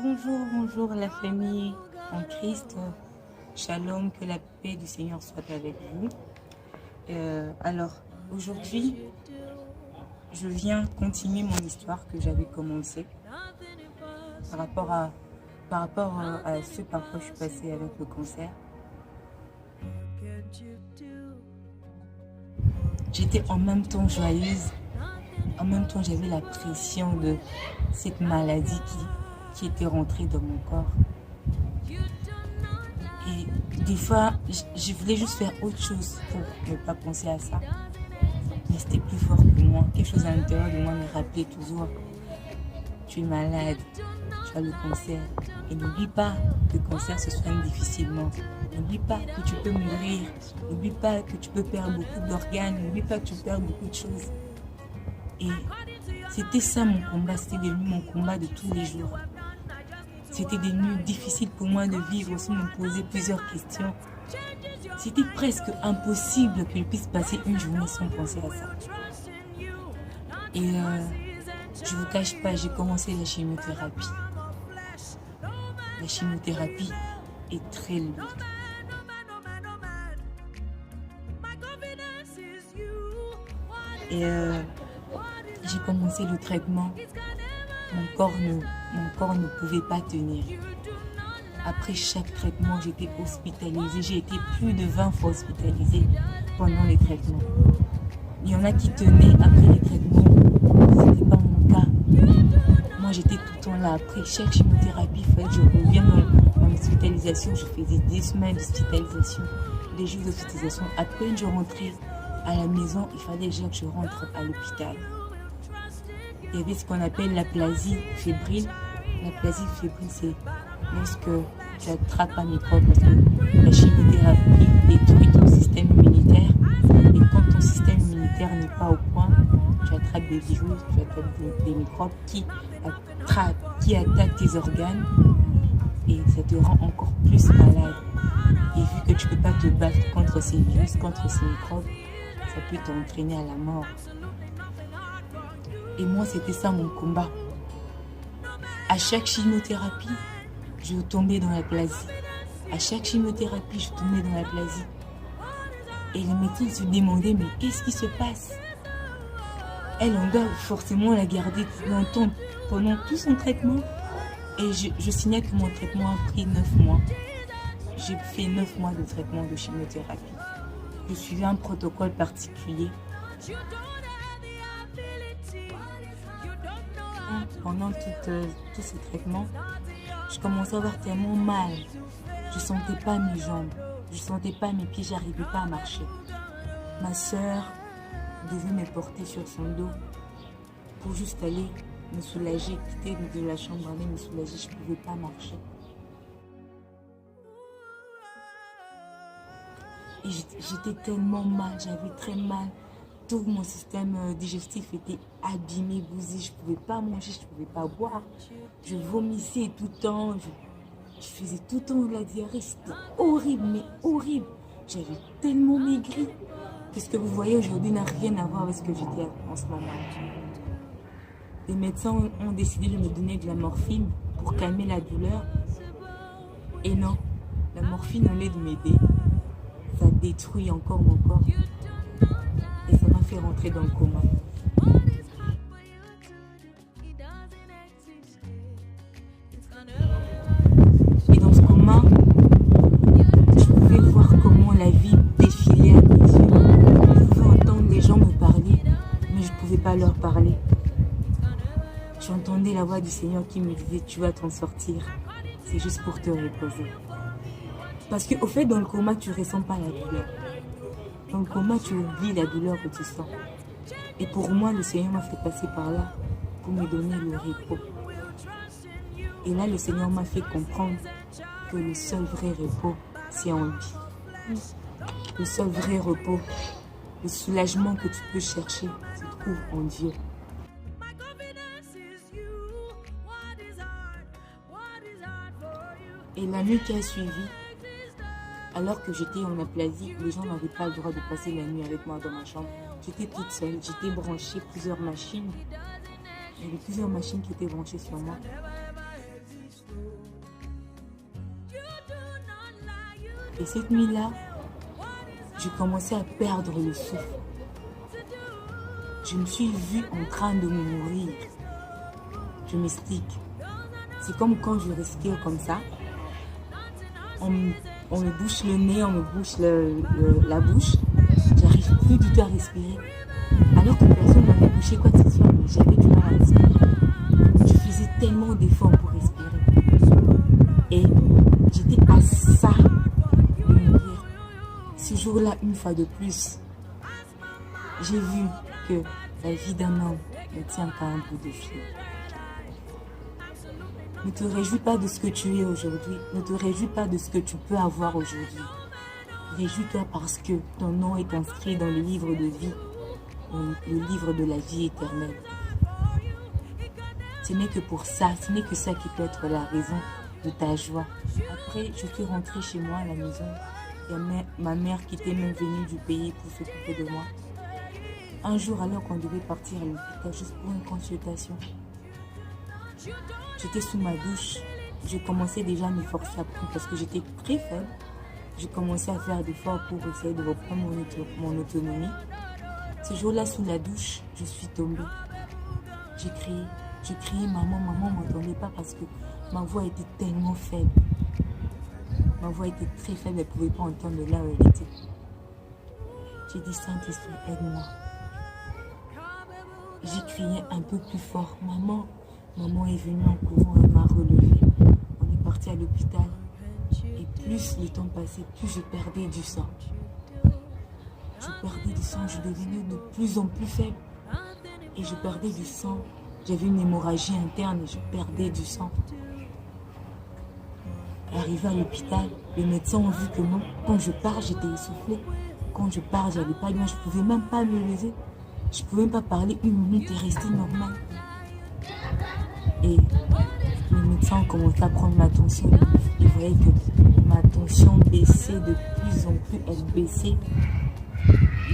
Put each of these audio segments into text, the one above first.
Bonjour, bonjour la famille en Christ. Shalom, que la paix du Seigneur soit avec vous. Alors, aujourd'hui, je viens continuer mon histoire que j'avais commencée par rapport à, ce par quoi je suis passée avec le cancer. J'étais en même temps joyeuse, en même temps j'avais la pression de cette maladie qui était rentrée dans mon corps. Et des fois, je voulais juste faire autre chose pour ne pas penser à ça. Mais c'était plus fort que moi. Quelque chose à l'intérieur de moi me rappelait toujours: tu es malade, tu as le cancer. Et n'oublie pas que le cancer se soigne difficilement. N'oublie pas que tu peux mourir. N'oublie pas que tu peux perdre beaucoup d'organes. N'oublie pas que tu perds beaucoup de choses. Et c'était ça mon combat. C'était devenu mon combat de tous les jours. C'était devenu difficile pour moi de vivre sans me poser plusieurs questions. C'était presque impossible que je puisse passer une journée sans penser à ça. Et je ne vous cache pas, j'ai commencé la chimiothérapie. La chimiothérapie est très lourde. Et j'ai commencé le traitement. Mon corps ne pouvait pas tenir. Après chaque traitement, j'étais hospitalisée. J'ai été plus de 20 fois hospitalisée pendant les traitements. Il y en a qui tenaient après les traitements. Ce n'était pas mon cas. Moi, j'étais tout le temps là. Après chaque chimiothérapie, il fallait que je revienne en hospitalisation. Je faisais des semaines d'hospitalisation, des jours d'hospitalisation. À peine je rentrais à la maison, il fallait déjà que je rentre à l'hôpital. Il y avait ce qu'on appelle l'aplasie fébrile. L'aplasie fébrile, c'est lorsque tu attrapes un microbe, parce que la chimiothérapie détruit ton système immunitaire. Et quand ton système immunitaire n'est pas au point, tu attrapes des virus, tu attrapes des microbes qui attaquent tes organes et ça te rend encore plus malade. Et vu que tu ne peux pas te battre contre ces virus, contre ces microbes, ça peut t'entraîner à la mort. Et moi, c'était ça mon combat. À chaque chimiothérapie, je tombais dans l'aplasie. À chaque chimiothérapie, je tombais dans l'aplasie. Et les médecins se demandaient, mais qu'est-ce qui se passe? Elle, on doit forcément la garder longtemps pendant tout son traitement. Et je signale que mon traitement a pris 9 mois. J'ai fait 9 mois de traitement de chimiothérapie. Je suivais un protocole particulier. Pendant tous ces traitements, je commençais à avoir tellement mal. Je ne sentais pas mes jambes, je ne sentais pas mes pieds, je n'arrivais pas à marcher. Ma soeur devait me porter sur son dos pour juste aller me soulager, quitter de la chambre, aller me soulager, je ne pouvais pas marcher. Et j'étais tellement mal, j'avais très mal. Tout mon système digestif était abîmé, bousillé. Je ne pouvais pas manger, je ne pouvais pas boire. Je vomissais tout le temps. Je faisais tout le temps de la diarrhée. C'était horrible, mais horrible. J'avais tellement maigri que ce que vous voyez aujourd'hui n'a rien à voir avec ce que j'étais en ce moment. Les médecins ont décidé de me donner de la morphine pour calmer la douleur. Et non, la morphine, au lieu de m'aider, ça détruit encore mon corps. Et ça m'a fait rentrer dans le coma. Et dans ce coma, je pouvais voir comment la vie défilait à mes yeux. Je pouvais entendre les gens me parler, mais je ne pouvais pas leur parler. J'entendais la voix du Seigneur qui me disait: tu vas t'en sortir. C'est juste pour te reposer. Parce qu'au fait, dans le coma, tu ne ressens pas la douleur. Dans le coma, tu oublies la douleur que tu sens. Et pour moi, le Seigneur m'a fait passer par là pour me donner le repos. Et là, le Seigneur m'a fait comprendre que le seul vrai repos, c'est en lui. Le seul vrai repos, le soulagement que tu peux chercher, se trouve en Dieu. Et la nuit qui a suivi, alors que j'étais en aplasie, les gens n'avaient pas le droit de passer la nuit avec moi dans ma chambre. J'étais toute seule, j'étais branchée plusieurs machines. Il y avait plusieurs machines qui étaient branchées sur moi. Et cette nuit-là, je commençais à perdre le souffle. Je me suis vue en train de me mourir. Je m'explique. C'est comme quand je respire comme ça. On me bouche le nez, on me bouche la bouche. J'arrive plus du tout à respirer. Alors que personne ne m'avait bouché quoi que ce soit. J'avais du mal à respirer. Je faisais tellement d'efforts pour respirer. Et j'étais à ça de mourir. Ce jour-là, une fois de plus, j'ai vu que la vie d'un homme ne tient qu'à un bout de fil. Ne te réjouis pas de ce que tu es aujourd'hui. Ne te réjouis pas de ce que tu peux avoir aujourd'hui. Réjouis-toi parce que ton nom est inscrit dans le livre de vie, dans le livre de la vie éternelle. Ce n'est que pour ça, ce n'est que ça qui peut être la raison de ta joie. Après, je suis rentrée chez moi à la maison. Il y a ma mère qui était même venue du pays pour s'occuper de moi. Un jour, alors qu'on devait partir à l'hôpital juste pour une consultation, j'étais sous ma douche. Je commençais déjà à me forcer à prendre parce que j'étais très faible. Je commençais à faire des efforts pour essayer de reprendre mon autonomie. Ce jour-là, sous la douche, je suis tombée. J'ai crié, maman, ne m'entendait pas parce que ma voix était tellement faible. Ma voix était très faible, elle ne pouvait pas entendre là où elle était. J'ai dit, Saint-Esprit, aide-moi. J'ai crié un peu plus fort, maman. Maman est venue en courant, elle m'a relevée. On est parti à l'hôpital. Et plus le temps passait, plus je perdais du sang. Je perdais du sang, je devenais de plus en plus faible. Et je perdais du sang. J'avais une hémorragie interne et je perdais du sang. Arrivé à l'hôpital, les médecins ont vu que non. Quand je pars, j'étais essoufflée. Quand je pars, j'allais pas bien. Je ne pouvais même pas me lever. Je ne pouvais même pas parler une minute et rester normale. Et les médecins ont commencé à prendre ma tension. Ils voyaient que ma tension baissait de plus en plus. Elle baissait.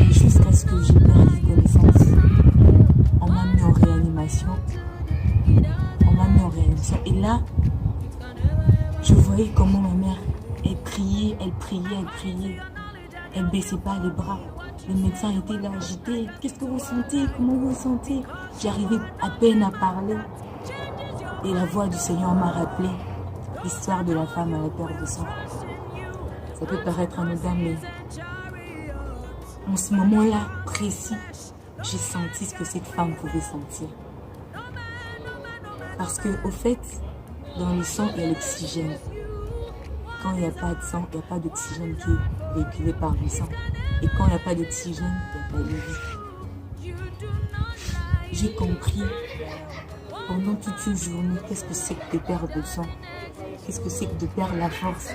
Et jusqu'à ce que j'ai perdu connaissance. On m'a mis en réanimation. Et là, je voyais comment ma mère, elle priait. Elle ne baissait pas les bras. Les médecins étaient là agités. Qu'est-ce que vous sentez? Comment vous vous sentez? J'arrivais à peine à parler. Et la voix du Seigneur m'a rappelé l'histoire de la femme à la perte de sang. Ça peut paraître anodin, mais en ce moment-là précis, j'ai senti ce que cette femme pouvait sentir. Parce que, au fait, dans le sang, il y a l'oxygène. Quand il n'y a pas de sang, il n'y a pas d'oxygène qui est véhiculé par le sang. Et quand il n'y a pas d'oxygène, il n'y a pas de vie. J'ai compris pendant toute une journée qu'est-ce que c'est que de perdre le sang, qu'est-ce que c'est que de perdre la force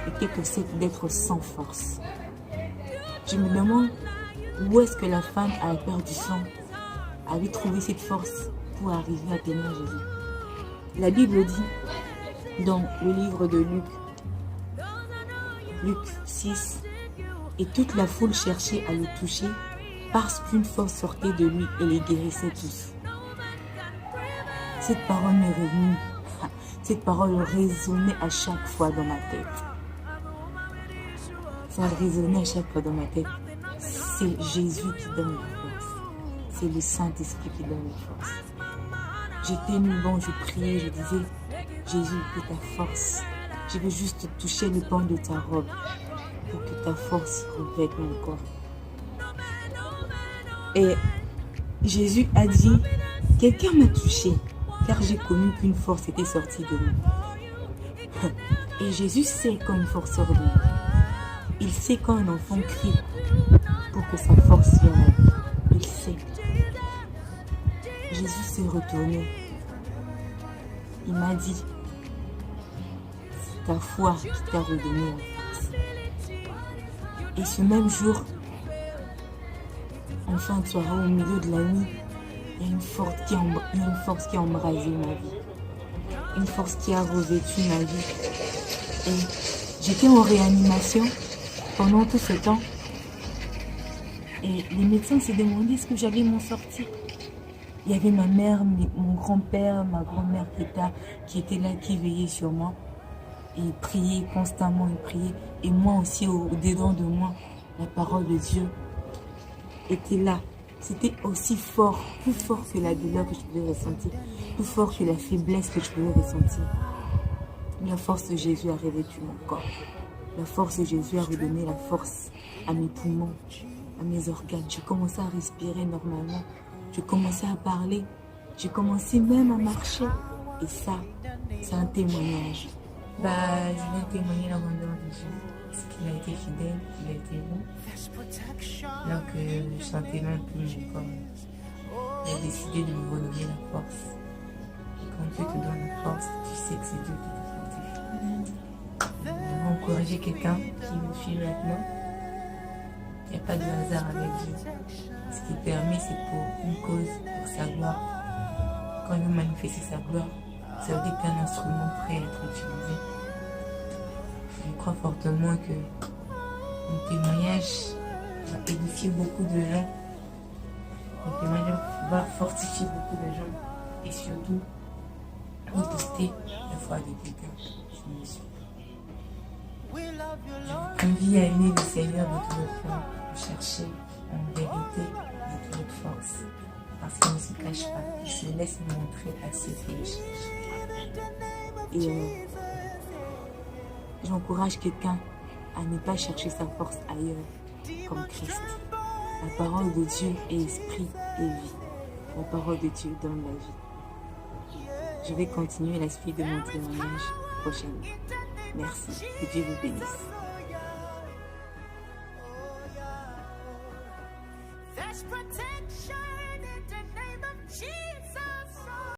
et qu'est-ce que c'est que d'être sans force. Je me demande où est-ce que la femme à la perte du sang avait trouvé cette force pour arriver à tenir Jésus. La Bible dit dans le livre de Luc 6, et toute la foule cherchait à le toucher parce qu'une force sortait de lui et les guérissait tous. Cette parole m'est revenue. Cette parole résonnait à chaque fois dans ma tête. Ça résonnait à chaque fois dans ma tête. C'est Jésus qui donne la force. C'est le Saint-Esprit qui donne la force. J'étais nu bon, je priais, je disais, Jésus, que ta force. Je veux juste toucher le pan de ta robe pour que ta force revête mon corps. Et Jésus a dit, quelqu'un m'a touché, car j'ai connu qu'une force était sortie de moi. Et Jésus sait quand une force sort de lui. Il sait quand un enfant crie pour que sa force vienne à lui. Il sait. Jésus s'est retourné. Il m'a dit, c'est ta foi qui t'a redonné la force. Et ce même jour, en fin de soirée, au milieu de la nuit, il y a une force qui a embrasé ma vie. Une force qui a revêtu ma vie. Et j'étais en réanimation pendant tout ce temps. Et les médecins se demandaient ce que j'allais m'en sortir. Il y avait ma mère, mon grand-père, ma grand-mère qui était là, qui veillait sur moi. Et prier constamment, et prier. Et moi aussi, au-dedans de moi, la parole de Dieu était là. C'était aussi fort, plus fort que la douleur que je pouvais ressentir, plus fort que la faiblesse que je pouvais ressentir. La force de Jésus a revêtu mon corps. La force de Jésus a redonné la force à mes poumons, à mes organes. J'ai commencé à respirer normalement. J'ai commencé à parler. J'ai commencé même à marcher. Et ça, c'est un témoignage. Je vais témoigner la grandeur de Dieu. Parce qu'il a été fidèle, il a été bon. Alors que je sentais même plus mon corps. Il a décidé de me redonner la force. Et quand Dieu te donne la force, tu sais que c'est Dieu qui te fortifie. Je vais encourager quelqu'un qui me suit maintenant. Il n'y a pas de hasard avec Dieu. Ce qu'il permet, c'est pour une cause, pour sa gloire. Quand il veut manifester sa gloire, ça veut dire qu'un instrument prêt à être utilisé. Je crois fortement que mon témoignage va édifier beaucoup de gens. Mon témoignage va fortifier beaucoup de gens. Et surtout, rebooster la foi de quelqu'un. Je me suis. Je vous invite à aimer le Seigneur de tout votre cœur, le chercher en vérité de toute votre force. Parce qu'il ne se cache pas, il se laisse montrer à ceux qui le cherchent. Et j'encourage quelqu'un à ne pas chercher sa force ailleurs, comme Christ. La parole de Dieu est esprit et vie. La parole de Dieu donne la vie. Je vais continuer la suite de mon témoignage prochainement. Merci. Que Dieu vous bénisse.